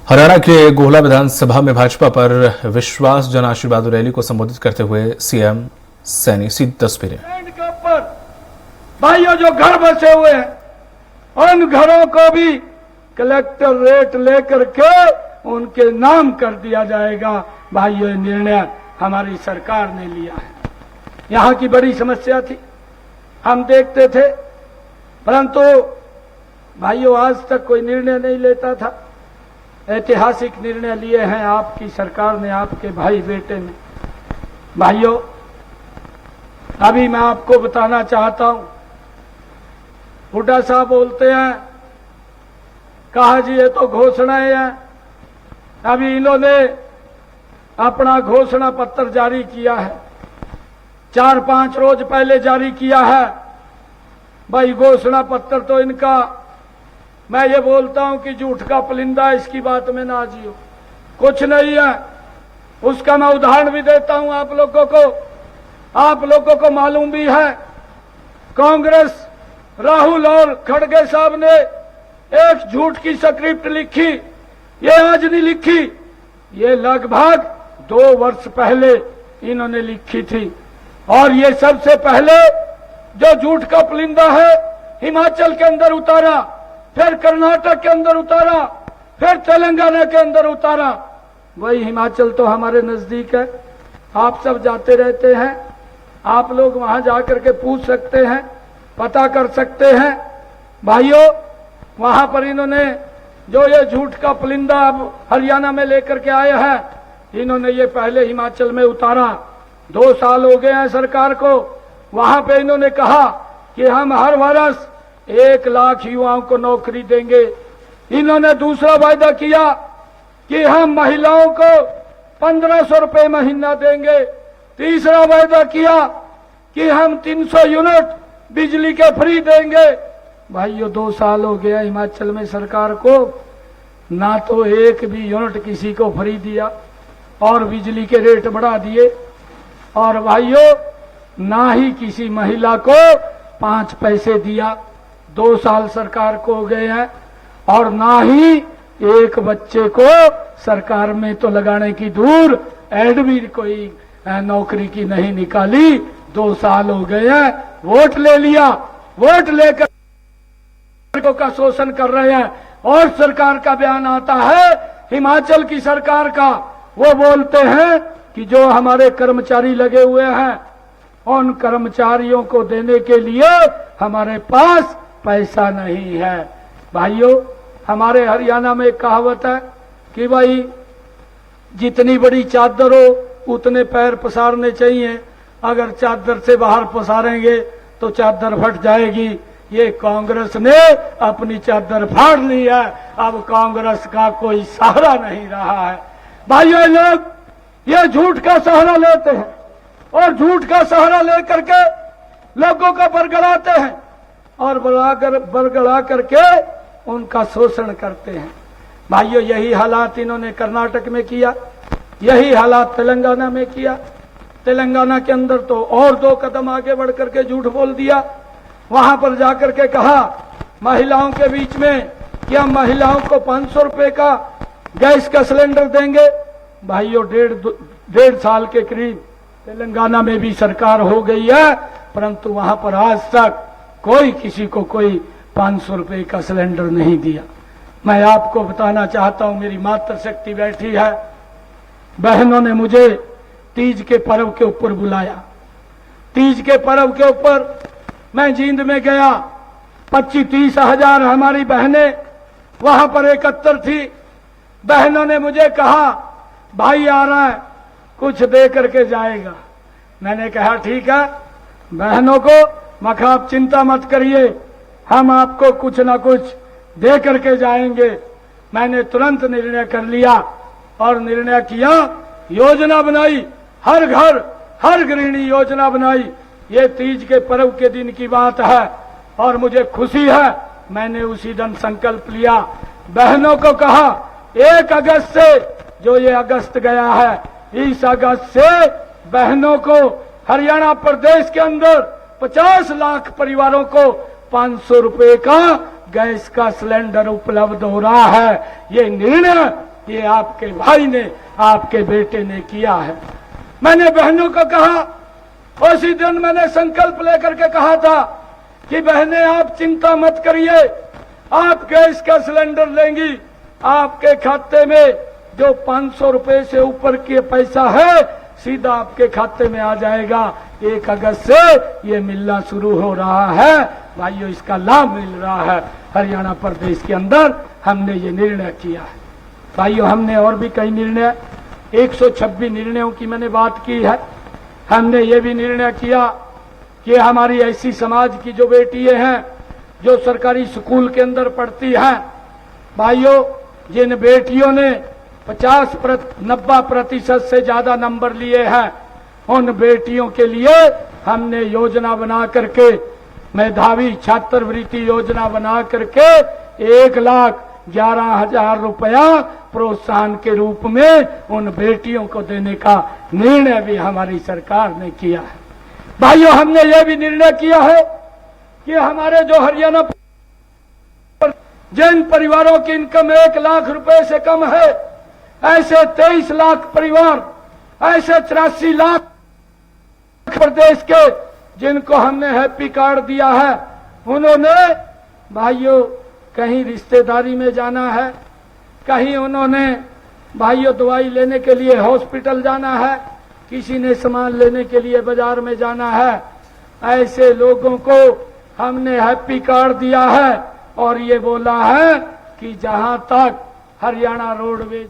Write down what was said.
हरियाणा के गोहला विधानसभा में भाजपा पर विश्वास जन आशीर्वाद रैली को संबोधित करते हुए सीएम सैनी सीधी तस्वीरें। भाइयों, जो घर बसे हुए हैं उन घरों को भी कलेक्टर रेट लेकर के उनके नाम कर दिया जाएगा। भाइयों, निर्णय हमारी सरकार ने लिया है। यहाँ की बड़ी समस्या थी, हम देखते थे, परंतु भाइयों आज तक कोई निर्णय नहीं लेता था। ऐतिहासिक निर्णय लिए हैं आपकी सरकार ने, आपके भाई बेटे ने। भाइयों, अभी मैं आपको बताना चाहता हूं, हुड्डा साहब बोलते हैं, कहा जी ये तो घोषणाएं हैं। अभी इन्होंने अपना घोषणा पत्र जारी किया है, 4-5 रोज पहले जारी किया है। भाई घोषणा पत्र तो इनका, मैं ये बोलता हूं कि झूठ का पुलिंदा, इसकी बात में ना जियो, कुछ नहीं है। उसका मैं उदाहरण भी देता हूं आप लोगों को, आप लोगों को मालूम भी है। कांग्रेस राहुल और खड़गे साहब ने एक झूठ की स्क्रिप्ट लिखी, ये आज नहीं लिखी, ये लगभग 2 वर्ष पहले इन्होंने लिखी थी। और ये सबसे पहले जो झूठ का पुलिंदा है हिमाचल के अंदर उतारा, फिर कर्नाटक के अंदर उतारा, फिर तेलंगाना के अंदर उतारा। वही हिमाचल तो हमारे नजदीक है, आप सब जाते रहते हैं, आप लोग वहां जाकर के पूछ सकते हैं, पता कर सकते हैं। भाइयों, वहां पर इन्होंने जो ये झूठ का पुलिंदा अब हरियाणा में लेकर के आए हैं, इन्होंने ये पहले हिमाचल में उतारा। 2 साल हो गए हैं सरकार को। वहां पे इन्होंने कहा कि हम हर वर्ष 1 लाख युवाओं को नौकरी देंगे। इन्होंने दूसरा वायदा किया कि हम महिलाओं को 1500 रुपए महीना देंगे। तीसरा वायदा किया कि हम 300 यूनिट बिजली के फ्री देंगे। भाइयों, 2 साल हो गया हिमाचल में सरकार को, ना तो एक भी यूनिट किसी को फ्री दिया और बिजली के रेट बढ़ा दिए। और भाइयों, ना ही किसी महिला को 5 पैसे दिया। 2 साल सरकार को हो गए हैं, और ना ही एक बच्चे को सरकार में तो लगाने की दूर एड भी कोई नौकरी की नहीं निकाली। 2 साल हो गए हैं, वोट ले लिया, वोट लेकर का शोषण कर रहे हैं। और सरकार का बयान आता है हिमाचल की सरकार का, वो बोलते हैं कि जो हमारे कर्मचारी लगे हुए हैं उन कर्मचारियों को देने के लिए हमारे पास पैसा नहीं है। भाइयों, हमारे हरियाणा में एक कहावत है कि भाई जितनी बड़ी चादर हो उतने पैर पसारने चाहिए, अगर चादर से बाहर पसारेंगे तो चादर फट जाएगी। ये कांग्रेस ने अपनी चादर फाड़ ली है, अब कांग्रेस का कोई सहारा नहीं रहा है। भाइयों, लोग ये झूठ का सहारा लेते हैं और झूठ का सहारा लेकर के लोगों को बरगलाते हैं और बरगला करके उनका शोषण करते हैं। भाइयों, यही हालात इन्होंने कर्नाटक में किया, यही हालात तेलंगाना में किया। तेलंगाना के अंदर तो और 2 कदम आगे बढ़ करके झूठ बोल दिया। वहां पर जाकर के कहा महिलाओं के बीच में कि हम महिलाओं को 500 रुपए का गैस का सिलेंडर देंगे। भाइयों, 1.5 साल के करीब तेलंगाना में भी सरकार हो गई है, परंतु वहां पर आज तक कोई किसी को कोई 500 रुपए का सिलेंडर नहीं दिया। मैं आपको बताना चाहता हूं, मेरी मातृशक्ति बैठी है, बहनों ने मुझे तीज के पर्व के ऊपर बुलाया। तीज के पर्व के ऊपर मैं जींद में गया, 25-30 हजार हमारी बहनें वहां पर एकत्र थी। बहनों ने मुझे कहा भाई आ रहा है, कुछ दे करके जाएगा। मैंने कहा ठीक है बहनों को, मखा आप चिंता मत करिए, हम आपको कुछ ना कुछ दे करके जाएंगे। मैंने तुरंत निर्णय कर लिया और निर्णय किया, योजना बनाई, हर घर हर गृहिणी योजना बनाई। ये तीज के पर्व के दिन की बात है और मुझे खुशी है, मैंने उसी दिन संकल्प लिया। बहनों को कहा 1 अगस्त से, जो ये अगस्त गया है, इस अगस्त से बहनों को हरियाणा प्रदेश के अंदर 50 लाख परिवारों को 500 रुपए का गैस का सिलेंडर उपलब्ध हो रहा है। ये निर्णय ये आपके भाई ने, आपके बेटे ने किया है। मैंने बहनों को कहा, उसी दिन मैंने संकल्प लेकर के कहा था कि बहनें आप चिंता मत करिए, आप गैस का सिलेंडर लेंगी, आपके खाते में जो 500 रुपए से ऊपर के पैसा है सीधा आपके खाते में आ जाएगा। 1 अगस्त से ये मिलना शुरू हो रहा है। भाइयों, इसका लाभ मिल रहा है। हरियाणा प्रदेश के अंदर हमने ये निर्णय किया है। भाइयों, हमने और भी कई निर्णय, 126 निर्णयों की मैंने बात की है। हमने ये भी निर्णय किया कि हमारी ऐसी समाज की जो बेटियां हैं जो सरकारी स्कूल के अंदर पढ़ती हैं, भाइयों, जिन बेटियों ने 90% से ज्यादा नंबर लिए हैं, उन बेटियों के लिए हमने योजना बना करके, मेधावी छात्रवृत्ति योजना बना करके 1,11,000 रुपया प्रोत्साहन के रूप में उन बेटियों को देने का निर्णय भी हमारी सरकार ने किया है। भाइयों, हमने ये भी निर्णय किया है कि हमारे जो हरियाणा जिन परिवारों की इनकम 1 लाख रुपए से कम है, ऐसे 23 लाख परिवार, ऐसे 84 लाख प्रदेश के जिनको हमने हैप्पी कार्ड दिया है, उन्होंने भाइयों कहीं रिश्तेदारी में जाना है, कहीं उन्होंने भाइयों दवाई लेने के लिए हॉस्पिटल जाना है, किसी ने सामान लेने के लिए बाजार में जाना है, ऐसे लोगों को हमने हैप्पी कार्ड दिया है। और ये बोला है कि जहां तक हरियाणा रोडवेज